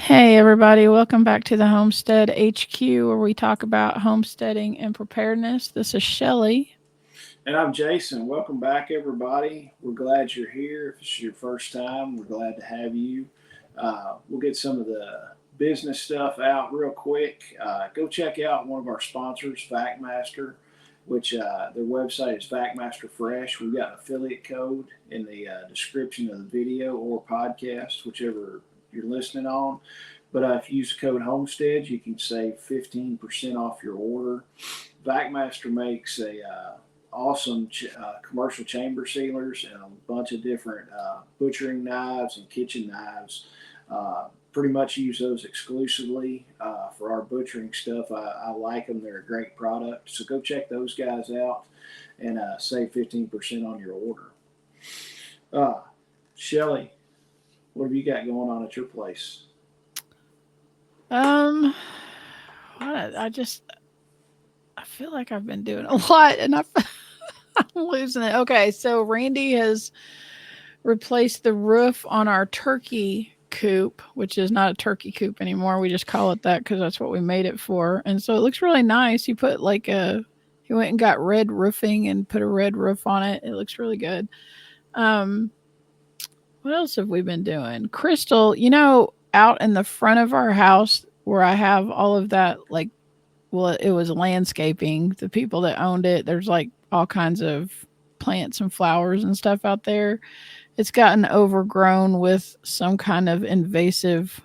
Hey, everybody, welcome back to the Homestead HQ where we talk about homesteading and preparedness. This is Shelly. And I'm Jason. Welcome back, everybody. We're glad you're here. If it's your first time, we're glad to have you. We'll get some of the business stuff out real quick. Go check out one of our sponsors, VacMaster, which their website is VacMaster Fresh. We've got an affiliate code in the description of the video or podcast, whichever you're listening on. But if you use the code Homestead, you can save 15% off your order. VacMaster makes a awesome commercial chamber sealers and a bunch of different butchering knives and kitchen knives. Pretty much use those exclusively for our butchering stuff. I like them. They're a great product. So go check those guys out and save 15% on your order. Shelly, what have you got going on at your place? Um, I just I feel like I've been doing a lot, and I'm losing it. Okay, so Randy has replaced the roof on our turkey coop, which is not a turkey coop anymore. We just call it that because that's what we made it for, and so it looks really nice. He put like a he went and got red roofing and put a red roof on it. It looks really good. Um, What else have we been doing? Crystal, out in the front of our house where I have all of that, like, well, it was landscaping. The people that owned it, there's like all kinds of plants and flowers and stuff out there. It's gotten overgrown with some kind of invasive,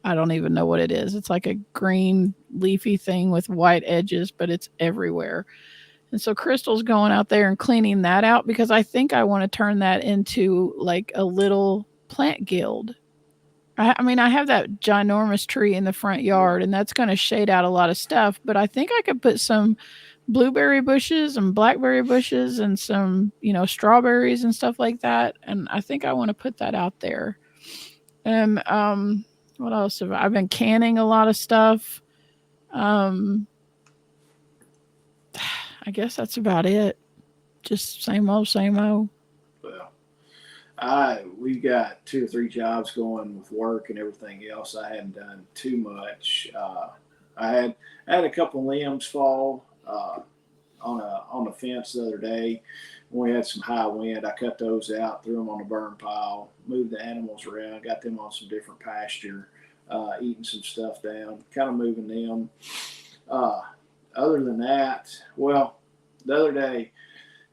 I don't even know what it is. It's like a green leafy thing with white edges, but it's everywhere. And so Crystal's going out there and cleaning that out because I think I want to turn that into like a little plant guild. I mean, I have that ginormous tree in the front yard, and that's going to shade out a lot of stuff. But I think I could put some blueberry bushes and blackberry bushes and some, strawberries and stuff like that. And I think I want to put that out there. And what else have I've been canning a lot of stuff. Um, I guess that's about it. Just same old, same old. Well, I we've got 2 or 3 jobs going with work and everything else. I hadn't done too much. I had a couple limbs fall on the fence the other day. When we had some high wind, I cut those out, threw them on a burn pile, moved the animals around, got them on some different pasture, eating some stuff down, kind of moving them. Uh, Other than that, well, the other day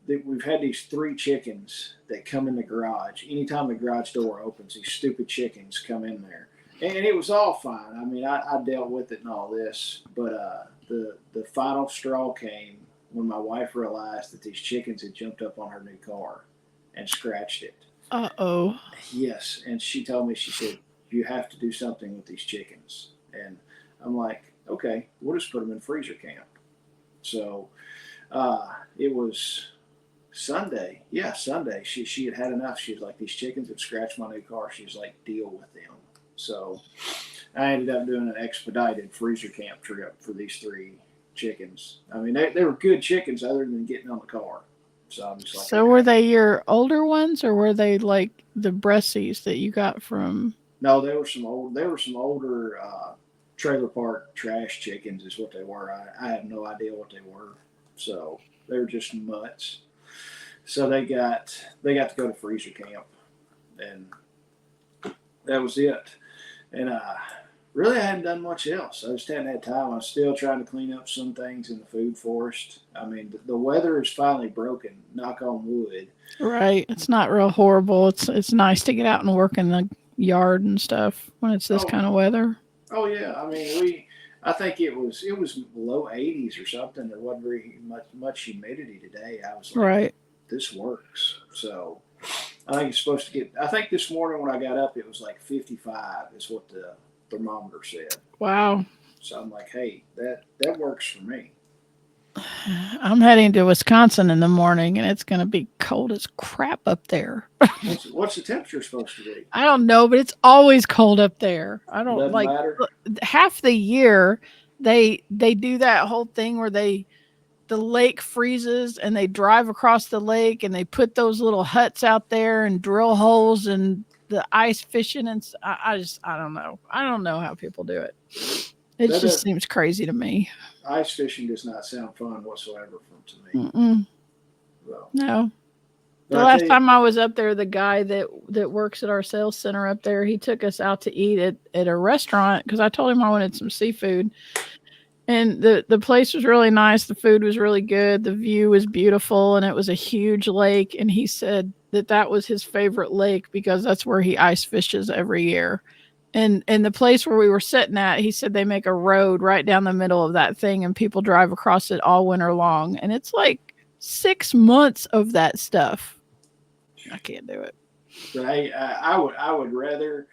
we've had these 3 chickens that come in the garage. Anytime the garage door opens, these stupid chickens come in there, and it was all fine. I mean, I dealt with it and all this, but the final straw came when my wife realized that these chickens had jumped up on her new car and scratched it. Uh-oh. Yes, and she told me, she said, you have to do something with these chickens, and I'm like, okay, we'll just put them in freezer camp. So uh, it was Sunday. Yeah, Sunday. She had enough. She was like, these chickens have scratched my new car. She was like, deal with them. So I ended up doing an expedited freezer camp trip for these 3 chickens. I mean, they were good chickens other than getting on the car. So I'm just like, So were okay. they your older ones or were they like the breasties that you got from No, they were some old. They were some older trailer park trash chickens, is what they were. I have no idea what they were. So they were just mutts. So they got to go to freezer camp, and that was it. And really, I hadn't done much else. I just hadn't had time. I was still trying to clean up some things in the food forest. I mean, the weather is finally broken. Knock on wood. right? It's not real horrible. It's nice to get out and work in the yard and stuff when it's this Oh, kind of weather. oh yeah. I mean, we. I think it was low 80s or something. There wasn't very much humidity today. I was like, Right. this works. So I think it's supposed to get. I think this morning when I got up, it was like 55 is what the thermometer said. Wow. So I'm like, hey, that works for me. I'm heading to Wisconsin in the morning and it's going to be cold as crap up there. What's the temperature supposed to be? I don't know, but it's always cold up there. I don't Doesn't like matter. half the year they do that whole thing where the lake freezes and they drive across the lake and they put those little huts out there and drill holes in the ice fishing I just I don't know how people do it. It That just seems crazy to me. ice fishing does not sound fun whatsoever to me. Mm-mm, So, no. but The I tell last you, time I was up there, the guy that works at our sales center up there, he took us out to eat at a restaurant because I told him I wanted some seafood. And the place was really nice. The food was really good. The view was beautiful, and it was a huge lake. And he said that that was his favorite lake because that's where he ice fishes every year. And the place where we were sitting at, he said they make a road right down the middle of that thing, and people drive across it all winter long. And it's like 6 months of that stuff. I can't do it. but I would rather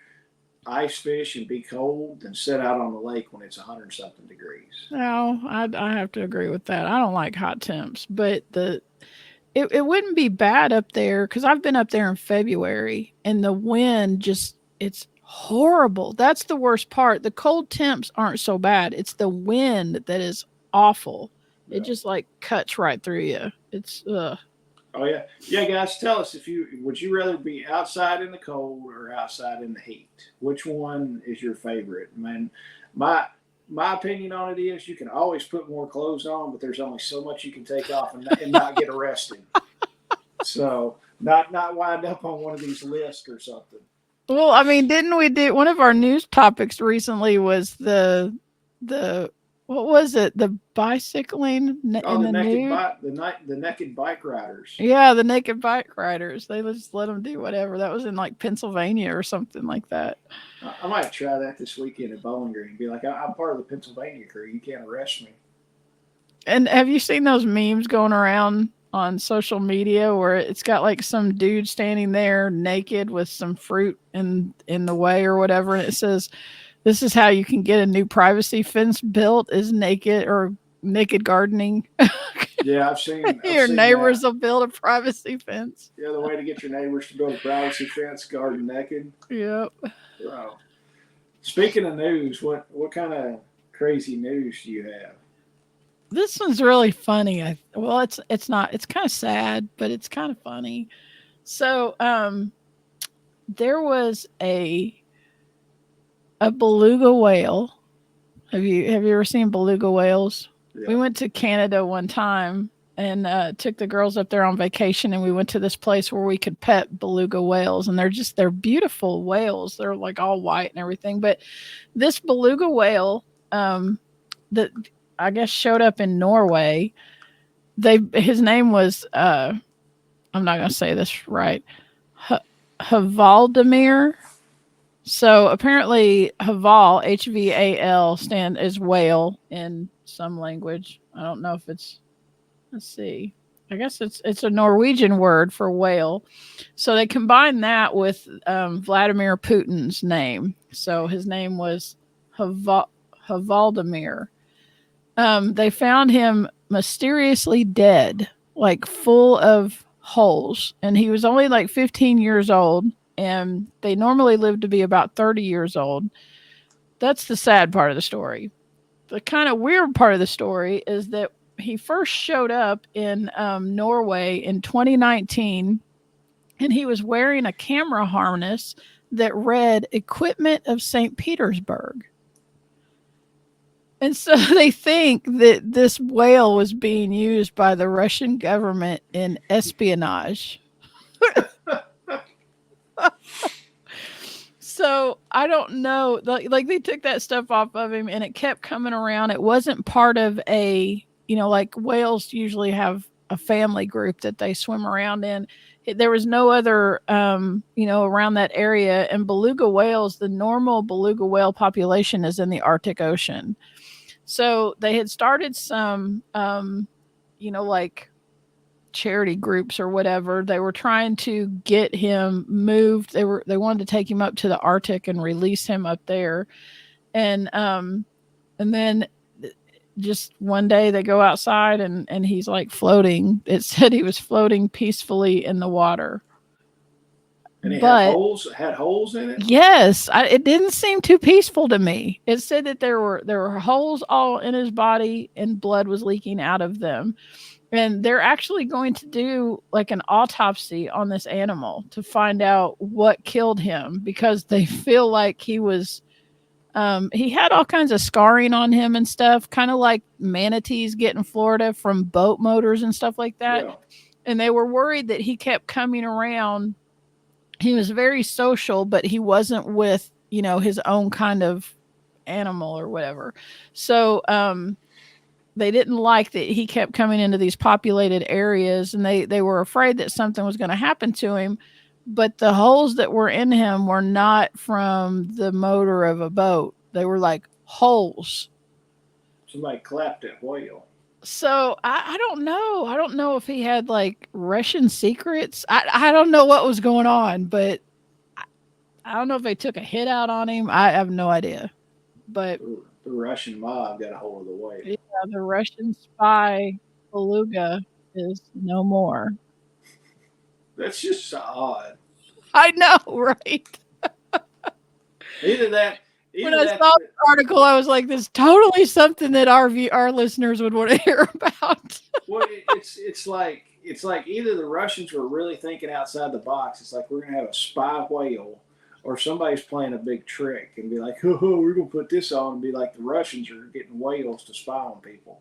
ice fish and be cold than sit out on the lake when it's 100 something degrees. No, I have to agree with that. I don't like hot temps, but it wouldn't be bad up there because I've been up there in February and the wind just it's horrible. That's the worst part. The cold temps aren't so bad. It's the wind that is awful. It Yeah. just like cuts right through you. It's Oh yeah, yeah, guys. Tell us if you would you rather be outside in the cold or outside in the heat. Which one is your favorite? Man, my my opinion on it is you can always put more clothes on, but there's only so much you can take off and not get arrested. So not wind up on one of these lists or something. well, I mean, didn't we do one of our news topics recently was the what was it? The bicycling Oh, in the the naked nude. bike, the naked bike riders. Yeah, the naked bike riders. They just let them do whatever. That was in like Pennsylvania or something like that. I might try that this weekend at Bowling Green. Be like, I'm part of the Pennsylvania crew. You can't arrest me. And have you seen those memes going around on social media where it's got like some dude standing there naked with some fruit in the way or whatever, and it says, "This is how you can get a new privacy fence built: is naked or naked gardening." Yeah, I've Your seen neighbors that. will build a privacy fence. Yeah, the way to get your neighbors to build a privacy fence, garden naked. Yep. Wow. Speaking of news, what kind of crazy news do you have? This one's really funny. Well, it's not. It's kind of sad, but it's kind of funny. So, there was a beluga whale. Have you ever seen beluga whales? We Yeah. went to Canada one time and took the girls up there on vacation, and we went to this place where we could pet beluga whales, and they're beautiful whales. They're like all white and everything. But this beluga whale, that I guess showed up in Norway. His name was I'm not gonna say this right. H- Havaldemir. So apparently Haval, HVAL, stand is whale in some language. I don't know if it's, let's see. I guess it's a Norwegian word for whale. So they combined that with Vladimir Putin's name. So his name was Haval, Havaldemir. They found him mysteriously dead, like full of holes, and he was only like 15 years old. And they normally live to be about 30 years old. That's the sad part of the story. The kind of weird part of the story is that he first showed up in Norway in 2019, and he was wearing a camera harness that read "Equipment of St. Petersburg." And so they think that this whale was being used by the Russian government in espionage. So I don't know. Like they took that stuff off of him and it kept coming around. It wasn't part of like whales usually have a family group that they swim around in. There was no other, around that area. And beluga whales, the normal beluga whale population is in the Arctic Ocean. So they had started some, like charity groups or whatever. They were trying to get him moved. They wanted to take him up to the Arctic and release him up there. And then just one day they go outside and he's like floating. It said he was floating peacefully in the water. And he But had holes in it. yes, it didn't seem too peaceful to me. It said that there were holes all in his body and blood was leaking out of them. And they're actually going to do like an autopsy on this animal to find out what killed him because they feel like he had all kinds of scarring on him and stuff, kind of like manatees get in Florida from boat motors and stuff like that. Yeah. And they were worried that he kept coming around. He was very social, but he wasn't with, his own kind of animal or whatever. So, they didn't like that he kept coming into these populated areas, and they were afraid that something was going to happen to him. But the holes that were in him were not from the motor of a boat. They were like holes. Somebody clapped that whale. So I don't know. I don't know if he had like Russian secrets. I don't know what was going on, but I, I don't know if they took a hit out on him. I have no idea. But The Russian mob got a hold of the whale. yeah, the Russian spy beluga is no more. That's just so odd. I know, right? Either that, When either I that. saw the article, I was like, "This is totally something that our listeners would want to hear about." Well, it's like either the Russians were really thinking outside the box. It's like we're gonna have a spy whale, or somebody's playing a big trick and be like, "Oh, we're gonna put this on," and be like the Russians are getting whales to spy on people.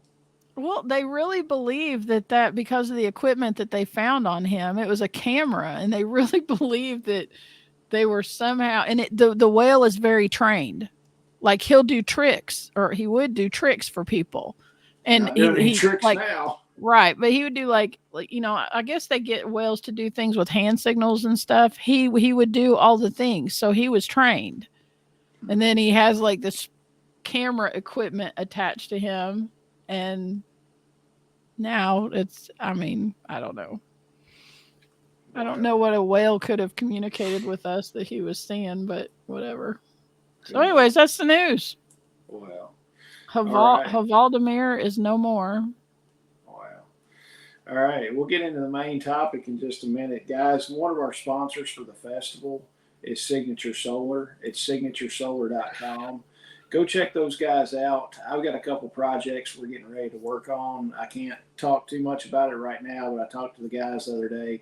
Well, they really believe that because of the equipment that they found on him, it was a camera, and they really believe that they were somehow. And the whale is very trained. Like he'll do tricks, or he would do tricks for people, and Not he doing any he tricks like now. right, but he would do like I guess they get whales to do things with hand signals and stuff. He would do all the things, so he was trained, and then he has like this camera equipment attached to him, and now it's. I mean, I don't know. I don't know Well, what a whale could have communicated with us that he was seeing, but whatever. So, who anyways, knows? that's the news. Well, all right. Havaldemir is no more. Wow. All right, we'll get into the main topic in just a minute, guys. One of our sponsors for the festival is Signature Solar. It's signaturesolar.com. Go check those guys out. I've got a couple projects we're getting ready to work on. I can't talk too much about it right now, but I talked to the guys the other day.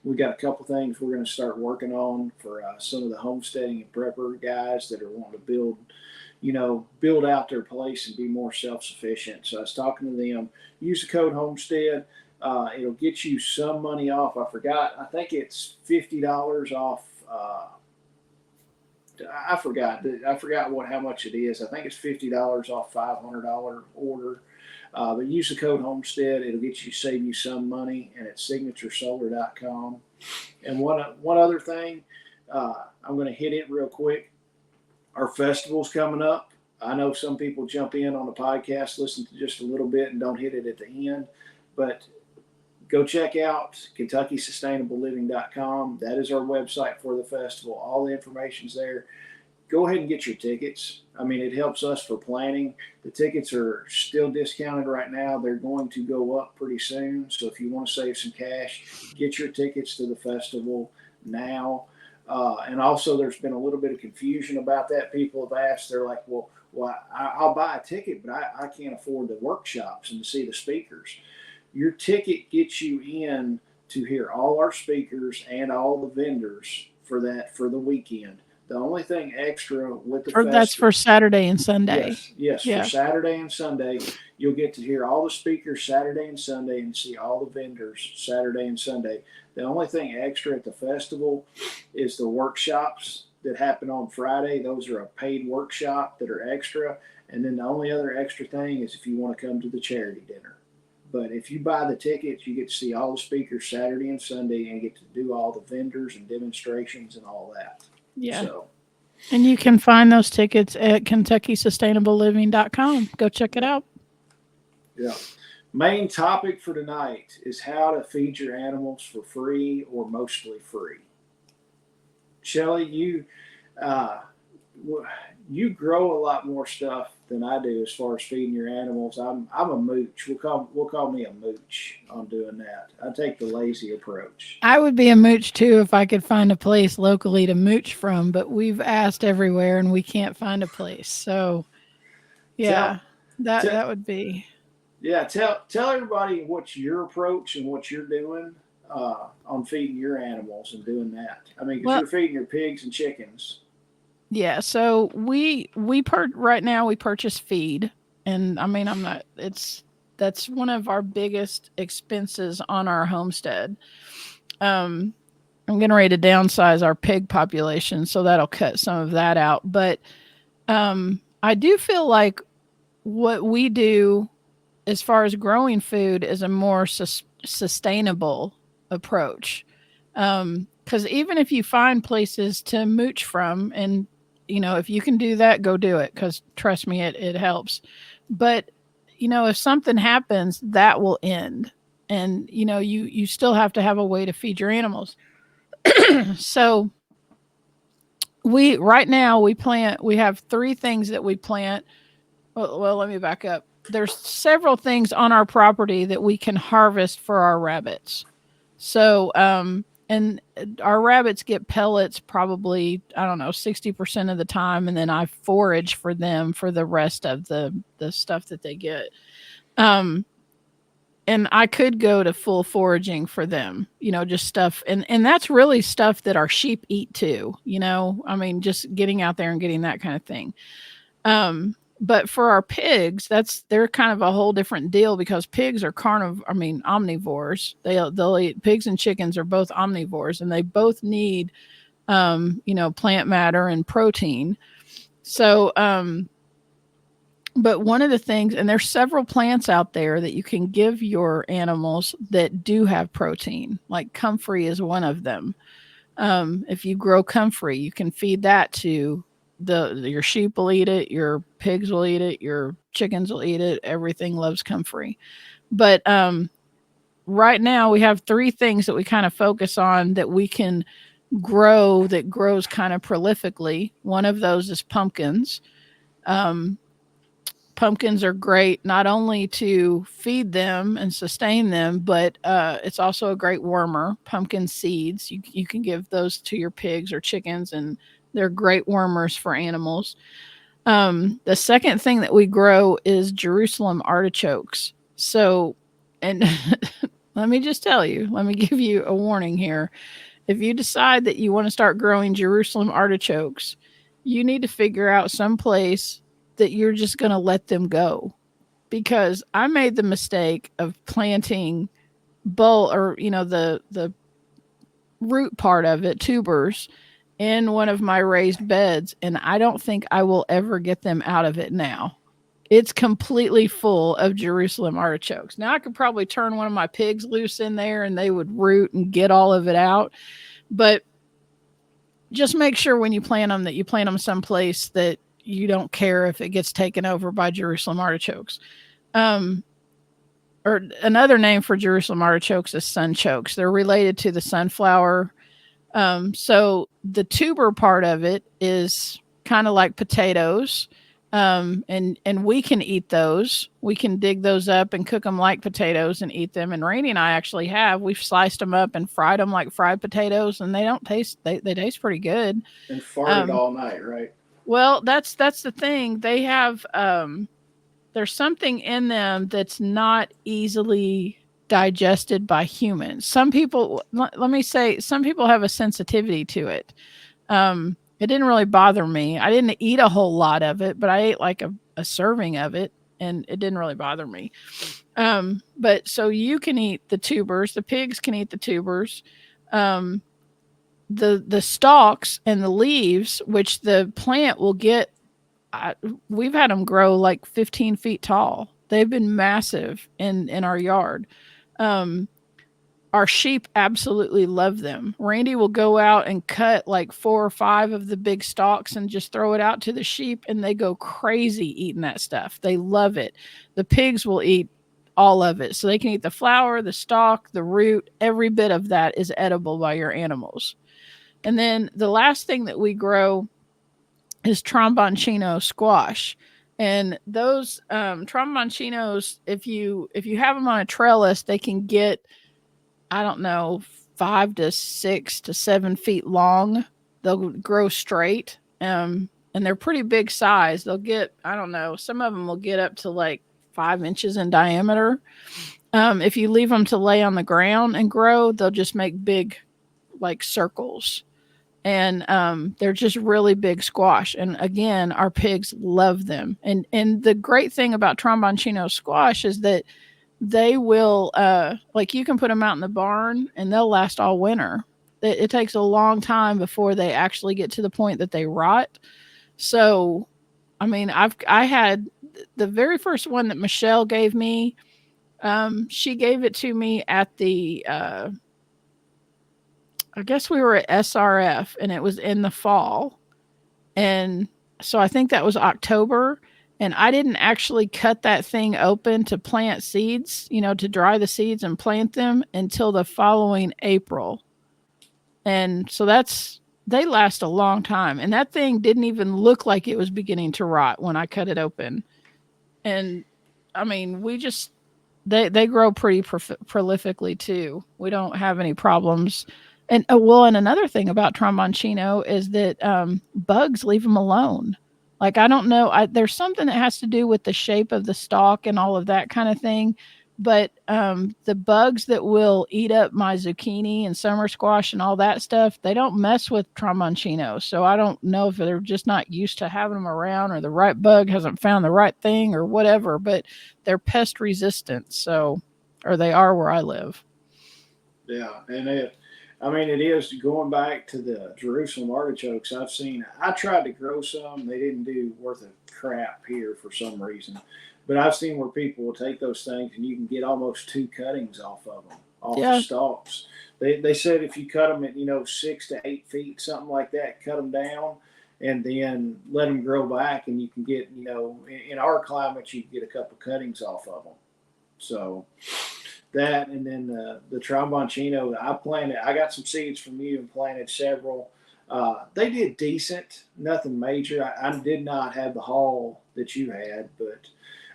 We got a couple things we're going to start working on for some of the homesteading and prepper guys that are wanting to build out their place and be more self-sufficient. So I was talking to them. Use the code Homestead. It'll get you some money off. I forgot. I think it's $50 off. I forgot. I forgot how much it is. I think it's $50 off $500 order. But use the code Homestead. It'll save you some money, and it's signaturesolar.com. And one other thing, I'm going to hit it real quick. Our festival's coming up. I know some people jump in on the podcast, listen to just a little bit, and don't hit it at the end. But go check out KentuckySustainableLiving.com. That is our website for the festival. All the information's there. Go ahead and get your tickets. I mean, it helps us for planning. The tickets are still discounted right now. They're going to go up pretty soon. So if you want to save some cash, get your tickets to the festival now. And also, there's been a little bit of confusion about that. People have asked, they're like, well, I'll buy a ticket, but I can't afford the workshops and to see the speakers. Your ticket gets you in to hear all our speakers and all the vendors for the weekend. The only thing extra with the Or that's festival, for Saturday and Sunday. yes, for Yeah. Saturday and Sunday, you'll get to hear all the speakers Saturday and Sunday and see all the vendors Saturday and Sunday. The only thing extra at the festival is the workshops that happen on Friday. Those are a paid workshop that are extra. And then the only other extra thing is if you want to come to the charity dinner. But if you buy the tickets, you get to see all the speakers Saturday and Sunday and get to do all the vendors and demonstrations and all that. Yeah. So, And you can find those tickets at KentuckySustainableLiving.com. Go check it yeah, out. yeah. Main topic for tonight is how to feed your animals for free or mostly free. Shelly, uh, you grow a lot more stuff than I do as far as feeding your animals. I'm a mooch. We'll call me a mooch on doing that. I take the lazy approach. I would be a mooch too if I could find a place locally to mooch from, but we've asked everywhere and we can't find a place. So, Tell yeah, that tell that would be. Yeah, tell everybody what's your approach and what you're doing on feeding your animals and doing that. I mean, because Well, you're feeding your pigs and chickens. yeah. So right now we purchase feed, and I mean I'm not. It's that's one of our biggest expenses on our homestead. Um, I'm getting ready to downsize our pig population, so that'll cut some of that out. But I do feel like what we do as far as growing food is a more sustainable approach. Because even if you find places to mooch from, and if you can do that, go do it. Because trust me, it helps. But if something happens, that will end, and you still have to have a way to feed your animals. So we right now we have three things that we plant. Well, let me back up. There's several things on our property that we can harvest for our rabbits. So, and our rabbits get pellets probably, I don't know, 60% of the time. And then I forage for them for the rest of the stuff that they get. Um, and I could go to full foraging for them, just stuff. And that's really stuff that our sheep eat too, I mean, just getting out there and getting that kind of thing. But for our pigs, they're kind of a whole different deal because pigs are omnivores. They'll eat pigs and chickens are both omnivores and they both need plant matter and protein. So but one of the things, and there's several plants out there that you can give your animals that do have protein, like comfrey is one of them. If you grow comfrey, you can feed that to your sheep will eat it, your pigs will eat it, your chickens will eat it. Everything loves comfrey. But right now we have three things that we kind of focus on that we can grow that grows kind of prolifically. One of those is pumpkins. Um, Pumpkins are great not only to feed them and sustain them, but it's also a great wormer. Pumpkin seeds, you can give those to your pigs or chickens, and they're great wormers for animals. The second thing that we grow is Jerusalem artichokes. So, and let me just tell you, let me give you a warning here. If you decide that you want to start growing Jerusalem artichokes, you need to figure out some place that you're just going to let them go, because I made the mistake of planting or the root part of it, tubers, in one of my raised beds, and I don't think I will ever get them out of it now. It's completely full of Jerusalem artichokes. Now I could probably turn one of my pigs loose in there and they would root and get all of it out, but just make sure when you plant them that you plant them someplace that you don't care if it gets taken over by Jerusalem artichokes. Um, or another name for Jerusalem artichokes is sunchokes. They're related to the sunflower. So the tuber part of it is kind of like potatoes. And we can eat those. We can dig those up and cook them like potatoes and eat them. And Rainey and I actually we've sliced them up and fried them like fried potatoes, and they don't taste. They taste pretty good. And farted Um, all night, right? well, that's the thing. They have there's something in them that's not easily digested by humans. Some people, let me say, some people have a sensitivity to it. It didn't really bother me. I didn't eat a whole lot of it, but I ate like a serving of it, and it didn't really bother me. But so you can eat the tubers, the pigs can eat the tubers. Um, the stalks and the leaves, which the plant will get, I, we've had them grow like 15 feet tall. They've been massive in our yard. Um, our sheep absolutely love them. Randy will go out and cut like 4 or 5 of the big stalks and just throw it out to the sheep, and they go crazy eating that stuff. They love it. The pigs will eat all of it. So they can eat the flower, the stalk, the root, every bit of that is edible by your animals. And then the last thing that we grow is tromboncino squash. And those tromboncinos, if you have them on a trellis, they can get, I don't know, 5 to 6 to 7 feet long. They'll grow straight, and they're pretty big size. They'll get, I don't know, some of them will get up to like 5 inches in diameter. If you leave them to lay on the ground and grow, they'll just make big, like circles. And they're just really big squash. And again, our pigs love them. And the great thing about tromboncino squash is that they will, like you can put them out in the barn and they'll last all winter. It takes a long time before they actually get to the point that they rot. So, I mean, I had the very first one that Michelle gave me. She gave it to me at the I guess we were at SRF and it was in the fall. And so I think that was October. And I didn't actually cut that thing open to plant seeds, to dry the seeds and plant them until the following April. And so they last a long time. And that thing didn't even look like it was beginning to rot when I cut it open. And I mean, they grow pretty prolifically too. We don't have any problems. And and another thing about tromboncino is that bugs leave them alone. Like I don't know, there's something that has to do with the shape of the stalk and all of that kind of thing. But the bugs that will eat up my zucchini and summer squash and all that stuff, they don't mess with tromboncino. So I don't know if they're just not used to having them around, or the right bug hasn't found the right thing, or whatever. But they're pest resistant, so or they are where I live. Yeah, and I mean, it is going back to the Jerusalem artichokes. I've seen. I tried to grow some. They didn't do worth a crap here for some reason, but I've seen where people will take those things and you can get almost two cuttings off of them, off the Yeah, stalks. They said if you cut them at 6 to 8 feet, something like that, cut them down, and then let them grow back, and you can get in our climate you can get a couple cuttings off of them. So that, and then the tromboncino I planted. I got some seeds from you and planted several. They did decent, nothing major. I did not have the haul that you had, but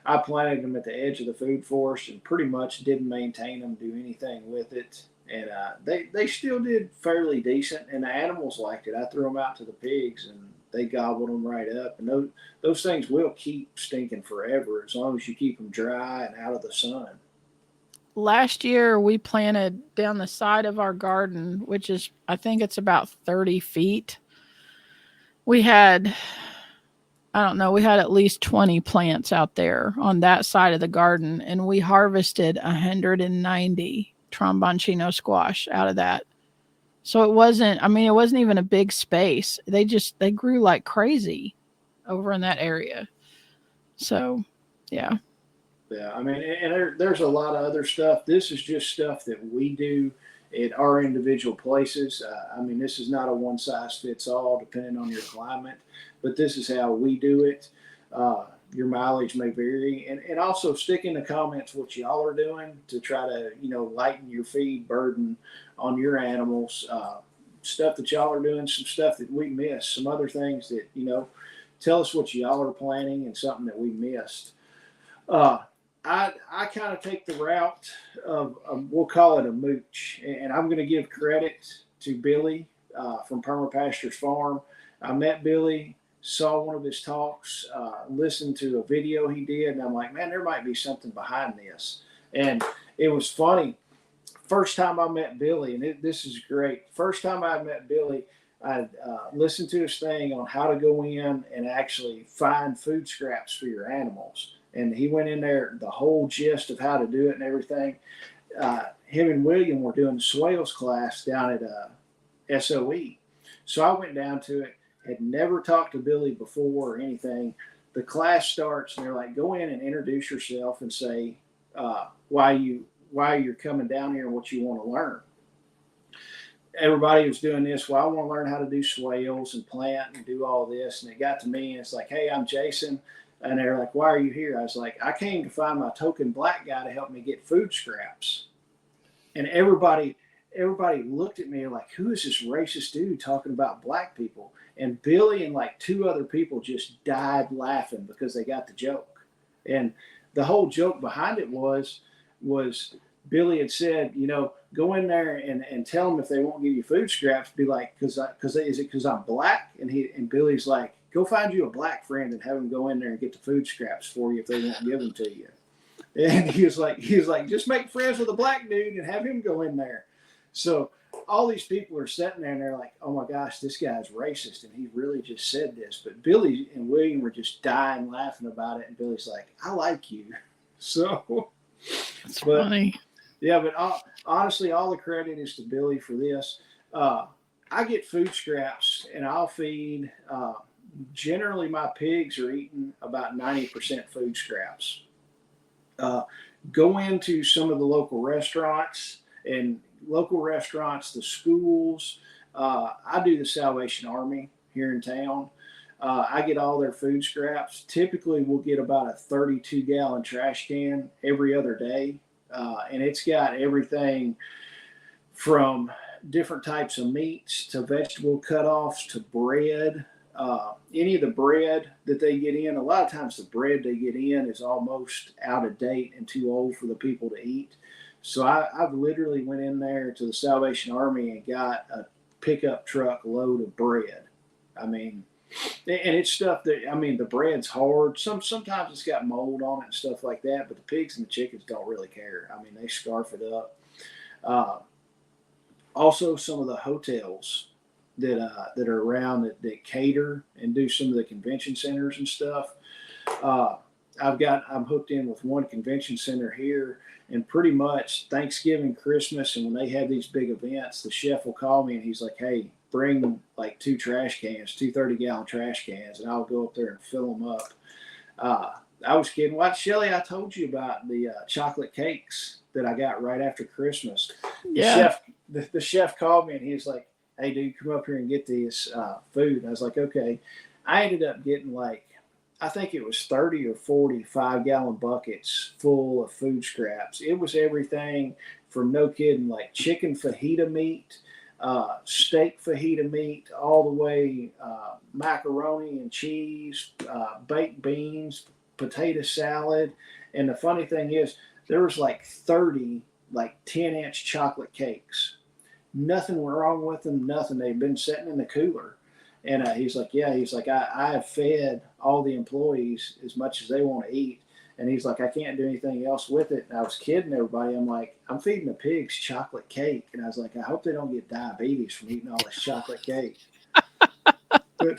I planted them at the edge of the food forest and pretty much didn't maintain them, do anything with it. And they still did fairly decent, and the animals liked it. I threw them out to the pigs, and they gobbled them right up. And those things will keep stinking forever as long as you keep them dry and out of the sun. last year we planted down the side of our garden, which is I think it's about 30 feet. We had I don't know, we had at least 20 plants out there on that side of the garden, and we harvested 190 tromboncino squash out of that. So it wasn't even a big space. They grew like crazy over in that area. So, yeah. Yeah, I mean, and there's a lot of other stuff. This is just stuff that we do at our individual places. I mean, this is not a one size fits all, depending on your climate, but this is how we do it. Your mileage may vary, and also stick in the comments what y'all are doing to try to lighten your feed burden on your animals. Stuff that y'all are doing, some stuff that we missed, some other things that tell us what y'all are planning and something that we missed. Uh, I kind of take the route of we'll call it a mooch, and I'm going to give credit to Billy from Permapastures Farm. I met Billy, saw one of his talks, listened to a video he did, and I'm like, man, there might be something behind this. And it was funny. First time I met Billy, and this is great. First time I met Billy, I listened to his thing on how to go in and actually find food scraps for your animals. And he went in there, the whole gist of how to do it and everything. Him and William were doing the swales class down at SOE. So I went down to it, had never talked to Billy before or anything. The class starts, and they're like, go in and introduce yourself and say why you're coming down here and what you want to learn. Everybody was doing this. Well, I want to learn how to do swales and plant and do all this. And it got to me, and it's like, hey, I'm Jason. And they're like, why are you here? I was like, I came to find my token black guy to help me get food scraps. And everybody looked at me like, who is this racist dude talking about black people? And Billy and like two other people just died laughing because they got the joke. And the whole joke behind it was Billy had said, go in there and tell them if they won't give you food scraps, be like, is it because I'm black? And Billy's like, go find you a black friend and have him go in there and get the food scraps for you if they won't give them to you. And he was like, just make friends with a black dude and have him go in there. So all these people are sitting there and they're like, oh my gosh, this guy's racist and he really just said this. But Billy and William were just dying laughing about it, and Billy's like, I like you. So, That's but funny. yeah, but honestly, all the credit is to Billy for this. Uh, I get food scraps and I'll feed. Generally, my pigs are eating about 90% food scraps. Uh, go into some of the local restaurants, the schools. I do the Salvation Army here in town. I get all their food scraps. Typically, we'll get about a 32-gallon trash can every other day, and it's got everything from different types of meats to vegetable cutoffs to bread. Any of the bread that they get in, a lot of times the bread they get in is almost out of date and too old for the people to eat. So I've literally went in there to the Salvation Army and got a pickup truck load of bread. I mean, and it's stuff that, I mean, the bread's hard. Sometimes it's got mold on it and stuff like that, but the pigs and the chickens don't really care. I mean, they scarf it up. Uh, Also, some of the hotels that are around that cater and do some of the convention centers and stuff. Uh, I'm hooked in with one convention center here, and pretty much Thanksgiving, Christmas, and when they have these big events, the chef will call me and he's like, "Hey, bring like two trash cans, two 30-gallon trash cans," and I'll go up there and fill them up. Uh, I was kidding. What, Shelly? I told you about the chocolate cakes that I got right after Christmas. The Yeah. chef, the chef called me and he was like, "Hey, dude, come up here and get this food." And I was like, "Okay." I ended up getting like, I think it was 30 or 45-gallon buckets full of food scraps. It was everything from, no kidding, like chicken fajita meat, steak fajita meat, all the way macaroni and cheese, baked beans, potato salad. And the funny thing is, there was like 30 like 10-inch chocolate cakes. Nothing wrong with them, nothing. They've been sitting in the cooler. And he's like, yeah, he's like, I have fed all the employees as much as they want to eat. And he's like, I can't do anything else with it. And I was kidding everybody. I'm like, I'm feeding the pigs chocolate cake. And I was like, I hope they don't get diabetes from eating all this chocolate cake. But,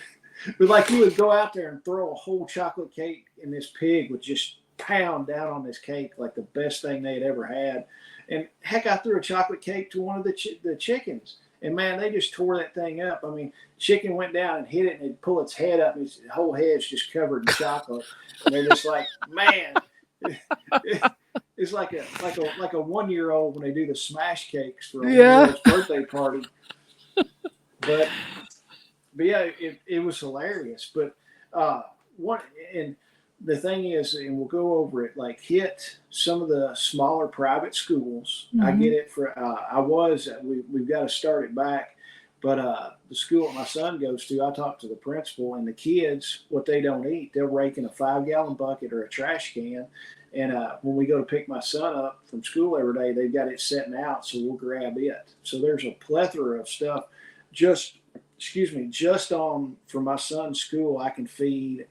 but like, you would go out there and throw a whole chocolate cake, and this pig would just pound down on this cake like the best thing they'd ever had. And heck, I threw a chocolate cake to one of the chickens. And man, they just tore that thing up. I mean, chicken went down and hit it, and it'd pull its head up, and its whole head's just covered in chocolate. And they're just like, man, it's like a 1-year-old when they do the smash cakes for a Yeah. 1-year-old's birthday party. But but yeah, it was hilarious. But one and the thing is, and we'll go over it. Like, hit some of the smaller private schools. I Mm-hmm. get it. We've got to start it back. But the school that my son goes to, I talked to the principal, and the kids, what they don't eat, they'll rake in a 5-gallon bucket or a trash can. And when we go to pick my son up from school every day, they've got it sitting out, so we'll grab it. So there's a plethora of stuff. Just just on for my son's school, I can feed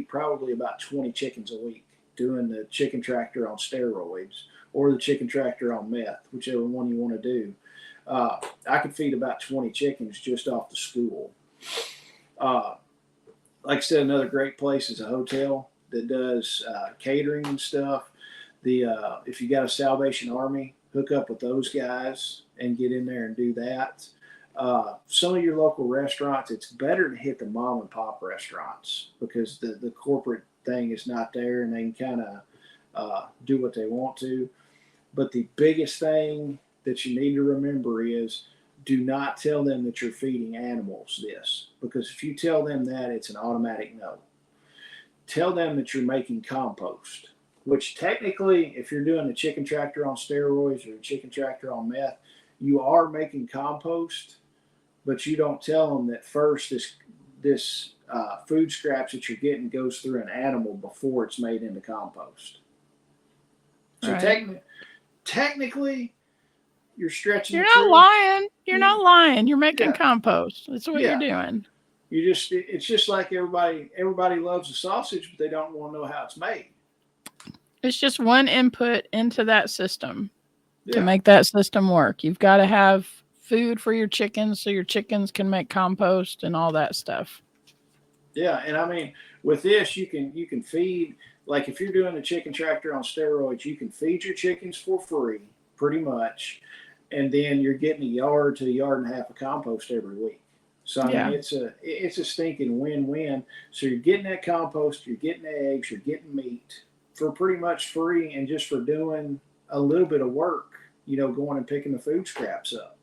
probably about 20 chickens a week doing the chicken tractor on steroids or the chicken tractor on meth, whichever one you want to do. I could feed about 20 chickens just off the school. Uh, like I said, another great place is a hotel that does catering and stuff. The If you got a Salvation Army, hook up with those guys and get in there and do that. Some of your local restaurants, it's better to hit the mom and pop restaurants because the corporate thing is not there, and they can kind of do what they want to. But the biggest thing that you need to remember is, do not tell them that you're feeding animals this, because if you tell them that, it's an automatic no. Tell them that you're making compost, which technically, if you're doing a chicken tractor on steroids or a chicken tractor on meth, you are making compost, but you don't tell them that first this food scraps that you're getting goes through an animal before it's made into compost. So Right. technically, you're stretching You're the not truth. lying. You're not lying. You're making Yeah, compost. That's what you're yeah. doing. It's just like everybody loves a sausage, but they don't want to know how it's made. It's just one input into that system to Yeah. make that system work. You've got to have food for your chickens so your chickens can make compost and all that stuff. Yeah, and I mean, with this, you can feed, like if you're doing a chicken tractor on steroids, you can feed your chickens for free, pretty much, and then you're getting a yard to a yard and a half of compost every week. So I mean, Yeah. it's a stinking win-win. So you're getting that compost, you're getting eggs, you're getting meat for pretty much free, and just for doing a little bit of work, going and picking the food scraps up.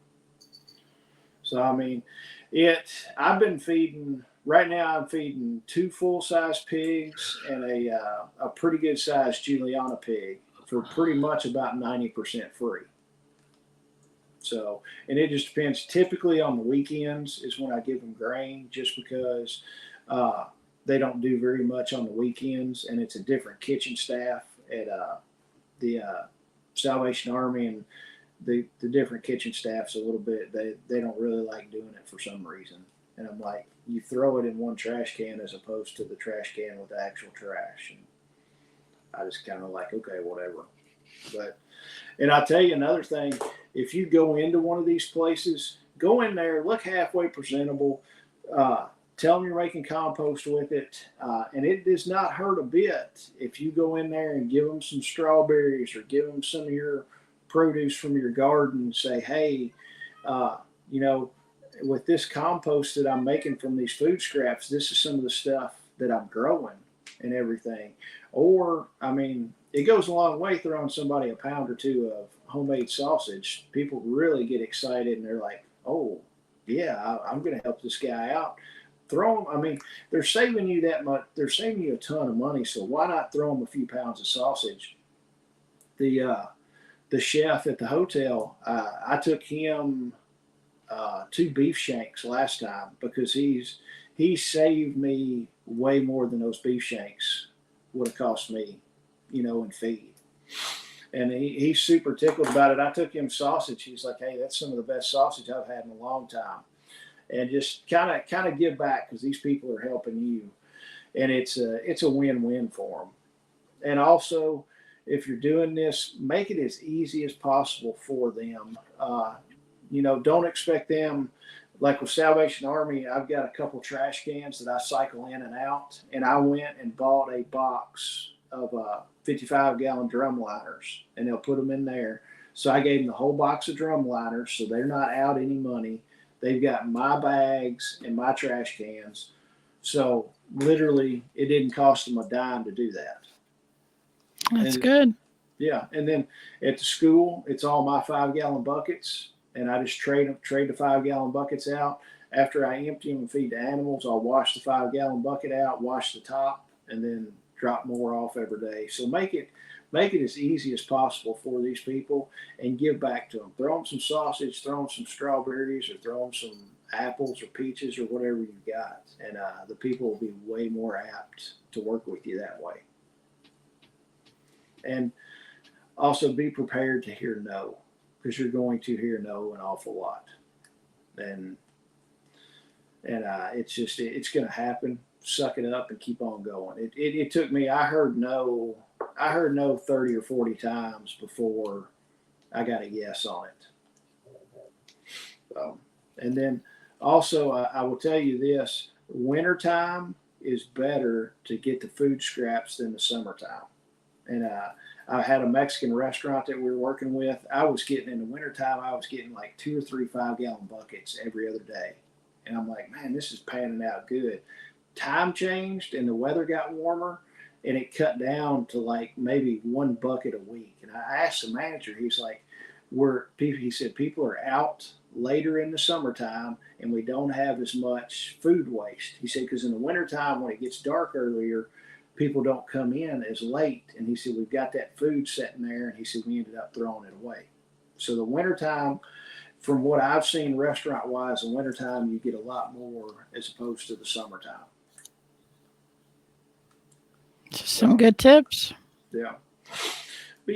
So I mean, it. I've been feeding. Right now, I'm feeding two full-size pigs and a pretty good-sized Juliana pig for pretty much about 90% free. So, and it just depends. Typically on the weekends is when I give them grain, just because uh, they don't do very much on the weekends, and it's a different kitchen staff at the Salvation Army, and the different kitchen staffs a little bit. They don't really like doing it for some reason. And I'm like, you throw it in one trash can as opposed to the trash can with the actual trash. And I just kind of like, okay, whatever. But and I'll tell you another thing: if you go into one of these places, go in there, look halfway presentable. Tell them you're making compost with it, and it does not hurt a bit if you go in there and give them some strawberries or give them some of your produce from your garden and say, hey, uh, you know, with this compost that I'm making from these food scraps, this is some of the stuff that I'm growing and everything. Or, I mean, it goes a long way throwing somebody a pound or two of homemade sausage. People really get excited and they're like, oh, yeah, I'm going to help this guy out. Throw them, I mean, they're saving you that much, they're saving you a ton of money, so why not throw them a few pounds of sausage? The chef at the hotel, I took him two beef shanks last time because he saved me way more than those beef shanks would have cost me, in feed. And he's super tickled about it. I took him sausage. He's like, "Hey, that's some of the best sausage I've had in a long time." And just kind of give back because these people are helping you, and it's a win-win for them. And also, if you're doing this, make it as easy as possible for them. Don't expect them. Like with Salvation Army, I've got a couple trash cans that I cycle in and out, and I went and bought a box of 55-gallon drum liners, and they'll put them in there. So I gave them the whole box of drum liners, so they're not out any money. They've got my bags and my trash cans, so literally it didn't cost them a dime to do that. That's And good. yeah, and then at the school, it's all my 5-gallon buckets, and I just trade the 5-gallon buckets out. After I empty them and feed the animals, I'll wash the 5-gallon bucket out, wash the top, and then drop more off every day. So make it as easy as possible for these people, and give back to them. Throw them some sausage, throw them some strawberries, or throw them some apples or peaches or whatever you got, and the people will be way more apt to work with you that way. And also, be prepared to hear no, because you're going to hear no an awful lot, and it's going to happen. Suck it up and keep on going. It took me. I heard no. I heard no 30 or 40 times before I got a yes on it. And then also, I will tell you this: wintertime is better to get the food scraps than the summertime. And I had a Mexican restaurant that we were working with. I was getting in the wintertime, I was getting like 2 or 3 5-gallon buckets every other day. And I'm like, man, this is panning out good. Time changed and the weather got warmer, and it cut down to like maybe one bucket a week. And I asked the manager, he's like, he said, people are out later in the summertime and we don't have as much food waste. He said, because in the wintertime, when it gets dark earlier, people don't come in as late. And he said, we've got that food sitting there. And he said, we ended up throwing it away. So the wintertime, from what I've seen restaurant wise, the wintertime, you get a lot more as opposed to the summertime. Just some So, good tips. yeah. But,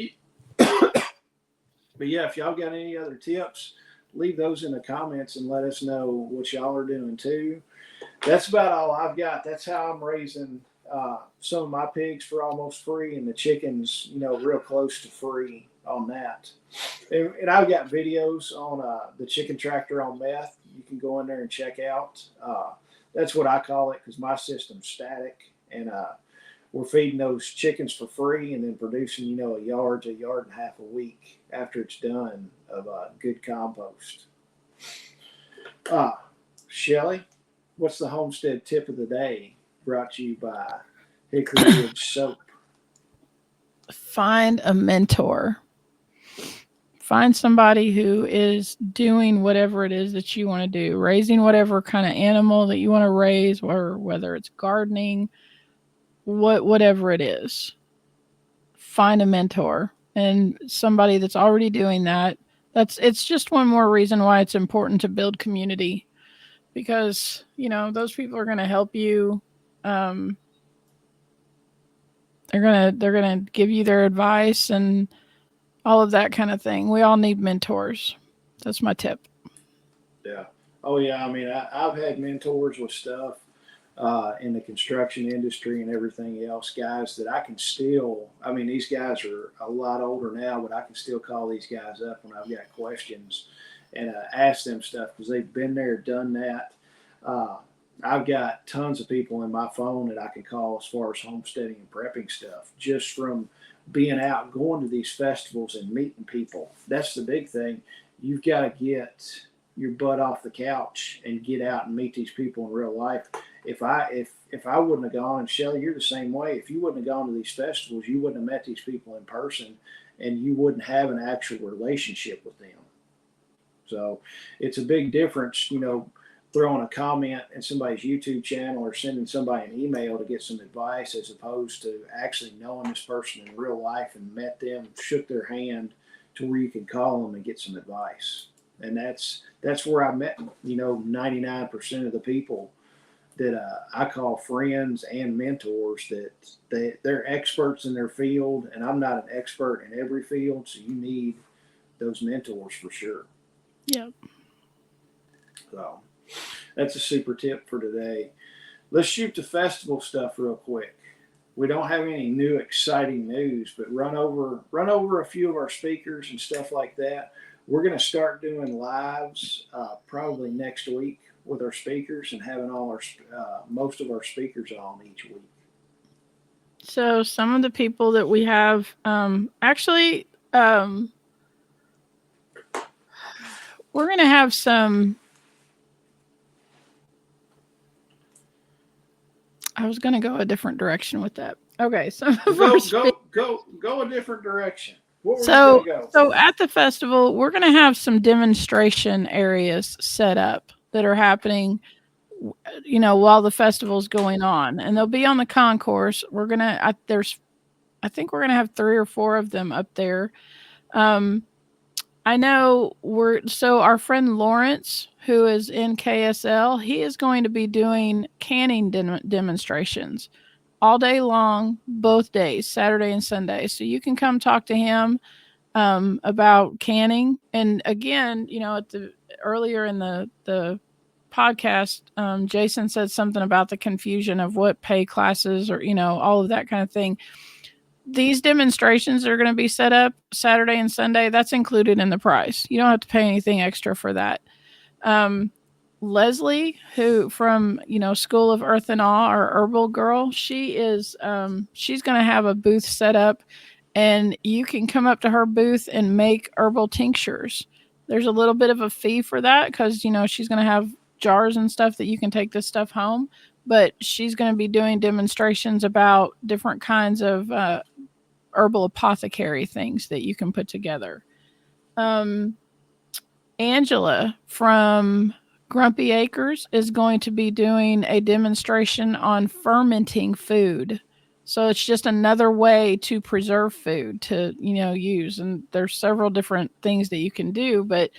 but yeah, if y'all got any other tips, leave those in the comments and let us know what y'all are doing too. That's about all I've got. That's how I'm raising some of my pigs for almost free, and the chickens, real close to free on that. And I've got videos on the chicken tractor on meth. You can go in there and check out. That's what I call it because my system's static, and we're feeding those chickens for free, and then producing, a yard to a yard and a half a week after it's done of good compost. Uh, Shelly, what's the homestead tip of the day? Brought to you by Hickory Ridge Soap. Find a mentor. Find somebody who is doing whatever it is that you want to do, raising whatever kind of animal that you want to raise, or whether it's gardening, whatever it is. Find a mentor and somebody that's already doing that. It's just one more reason why it's important to build community, because those people are going to help you. Um, they're gonna give you their advice and all of that kind of thing. We all need mentors. That's my tip. Yeah. Oh yeah. I mean, I've had mentors with stuff in the construction industry and everything else. Guys that I can still. I mean, these guys are a lot older now, but I can still call these guys up when I've got questions and ask them stuff because they've been there, done that. Uh, I've got tons of people in my phone that I can call as far as homesteading and prepping stuff just from being out, going to these festivals and meeting people. That's the big thing. You've got to get your butt off the couch and get out and meet these people in real life. If I wouldn't have gone, and Shelly, you're the same way. If you wouldn't have gone to these festivals, you wouldn't have met these people in person, and you wouldn't have an actual relationship with them. So it's a big difference, throwing a comment in somebody's YouTube channel or sending somebody an email to get some advice as opposed to actually knowing this person in real life and met them, shook their hand to where you can call them and get some advice. And that's where I met 99% of the people that I call friends and mentors that they're experts in their field, and I'm not an expert in every field, so you need those mentors for sure. Yeah. So that's a super tip for today. Let's shoot the festival stuff real quick. We don't have any new exciting news, but run over a few of our speakers and stuff like that. We're going to start doing lives probably next week with our speakers and having all our most of our speakers on each week. So some of the people that we have, actually, we're going to have some. I was going to go a different direction with that. Okay, some of our Go a different direction. What were you so going to go? so at the festival, we're going to have some demonstration areas set up that are happening, while the festival's going on, and they'll be on the concourse. I think we're gonna have 3 or 4 of them up there. Um, I know our friend Lawrence, who is in KSL, he is going to be doing canning demonstrations all day long, both days, Saturday and Sunday. So you can come talk to him about canning. And again, at the earlier in the podcast, Jason said something about the confusion of what pay classes or all of that kind of thing. These demonstrations are going to be set up Saturday and Sunday. That's included in the price. You don't have to pay anything extra for that. Um, Leslie, who from School of Earth and Awe, our herbal girl, she's going to have a booth set up, and you can come up to her booth and make herbal tinctures. There's a little bit of a fee for that because she's going to have jars and stuff that you can take this stuff home. But she's going to be doing demonstrations about different kinds of herbal apothecary things that you can put together. Um, Angela from Grumpy Acres is going to be doing a demonstration on fermenting food. So it's just another way to preserve food to, use. And there's several different things that you can do, but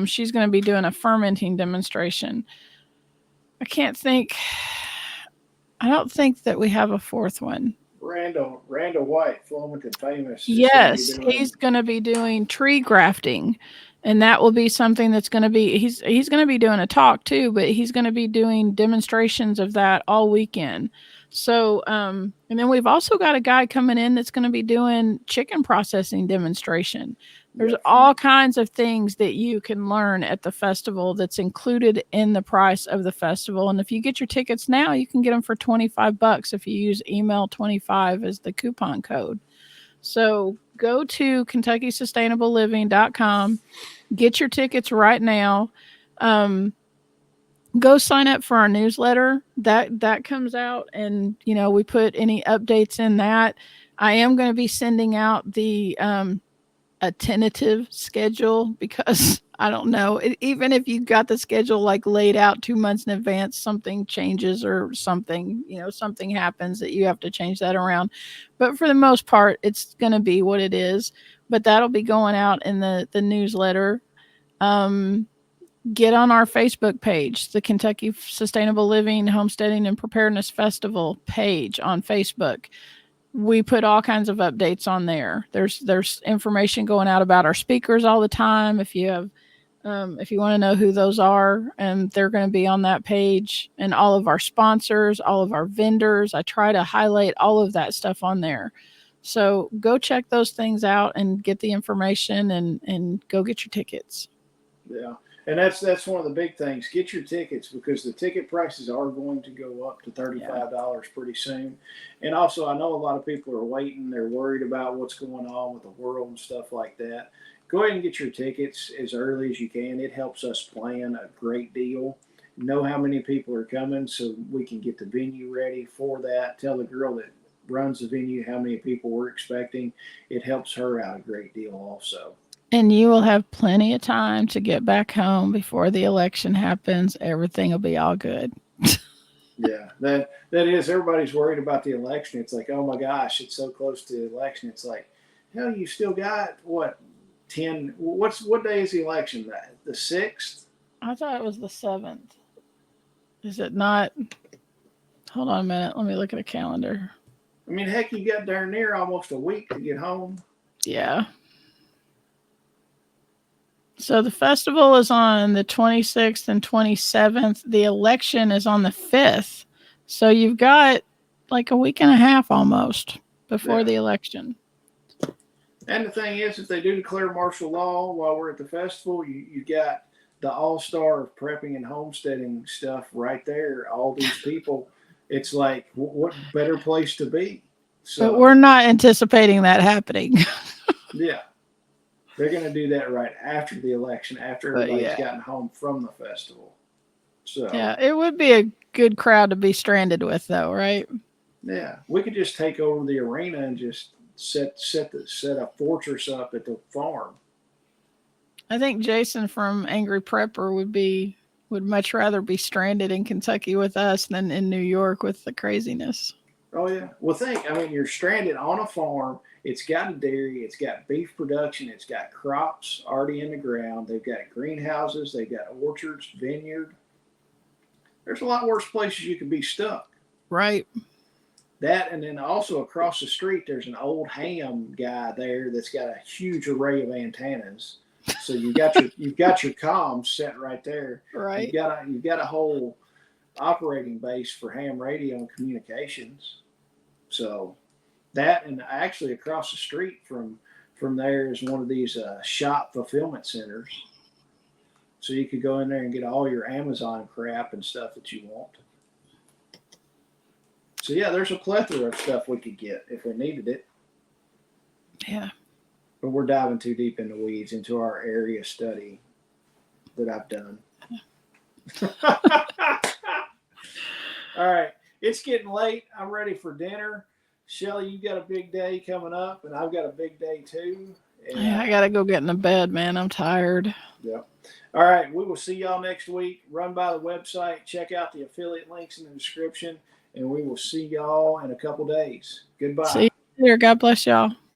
she's going to be doing a fermenting demonstration. I don't think that we have a 4th one. Randall White, Flomaton famous. Yes, he's going to be doing tree grafting, and that will be something that's going to be he's going to be doing a talk too, but he's going to be doing demonstrations of that all weekend. So, and then we've also got a guy coming in that's going to be doing chicken processing demonstration. There's Yep. all kinds of things that you can learn at the festival that's included in the price of the festival. And if you get your tickets now, you can get them for $25 if you use email 25 as the coupon code. So go to KentuckySustainableLiving.com, get your tickets right now. Um, Go sign up for our newsletter that comes out, and we put any updates in that. I am going to be sending out the a tentative schedule because I don't know. Even if you got the schedule like laid out 2 months in advance, something changes or something, something happens that you have to change that around. But for the most part, it's going to be what it is. But that'll be going out in the newsletter. Um, get on our Facebook page, the Kentucky Sustainable Living, Homesteading, and Preparedness Festival page on Facebook. We put all kinds of updates on there. There's information going out about our speakers all the time. If you want to know who those are, and they're going to be on that page, and all of our sponsors, all of our vendors. I try to highlight all of that stuff on there. So go check those things out and get the information, and go get your tickets. Yeah. And that's one of the big things. Get your tickets because the ticket prices are going to go up to $35 pretty soon. And also, I know a lot of people are waiting. They're worried about what's going on with the world and stuff like that. Go ahead and get your tickets as early as you can. It helps us plan a great deal. Know how many people are coming so we can get the venue ready for that. Tell the girl that runs the venue how many people we're expecting. It helps her out a great deal also. And you will have plenty of time to get back home before the election happens. Everything will be all good. Yeah, that is. Everybody's worried about the election. It's like, oh my gosh, it's so close to the election. It's like, hell, you still got what 10? What day is the election? The 6th? I thought it was the 7th. Is it not? Hold on a minute. Let me look at a calendar. I mean, heck, you got darn near almost a week to get home. Yeah. So the festival is on the 26th and 27th. The election is on the 5th. So you've got like a week and a half almost before Yeah. the election. And the thing is, if they do declare martial law while we're at the festival, you got the all star of prepping and homesteading stuff right there. All these people, it's like, what better place to be? But So we're not anticipating that happening. yeah, they're going to do that right after the election, after But everybody's yeah. gotten home from the festival. So Yeah, it would be a good crowd to be stranded with though, right? yeah, we could just take over the arena and just set a fortress up at the farm. I think Jason from Angry Prepper would much rather be stranded in Kentucky with us than in New York with the craziness. Oh yeah. Well, think. I mean, you're stranded on a farm. It's got a dairy. It's got beef production. It's got crops already in the ground. They've got greenhouses. They've got orchards, vineyard. There's a lot worse places you could be stuck. Right. That and then also across the street, there's an old ham guy there that's got a huge array of antennas. So you've got your comms set right there. You've Right. got a you've got a whole operating base for ham radio and communications. So that and actually across the street from there is one of these shop fulfillment centers. So you could go in there and get all your Amazon crap and stuff that you want. So yeah, there's a plethora of stuff we could get if we needed it. Yeah. But we're diving too deep in the weeds into our area study that I've done. All right, it's getting late. I'm ready for dinner. Shelly, you got a big day coming up, and I've got a big day too. And Yeah, I gotta go get in the bed, man. I'm tired. yeah. All right, we will see y'all next week. Run by the website, check out the affiliate links in the description, and we will see y'all in a couple days. See Goodbye. you later. God bless y'all.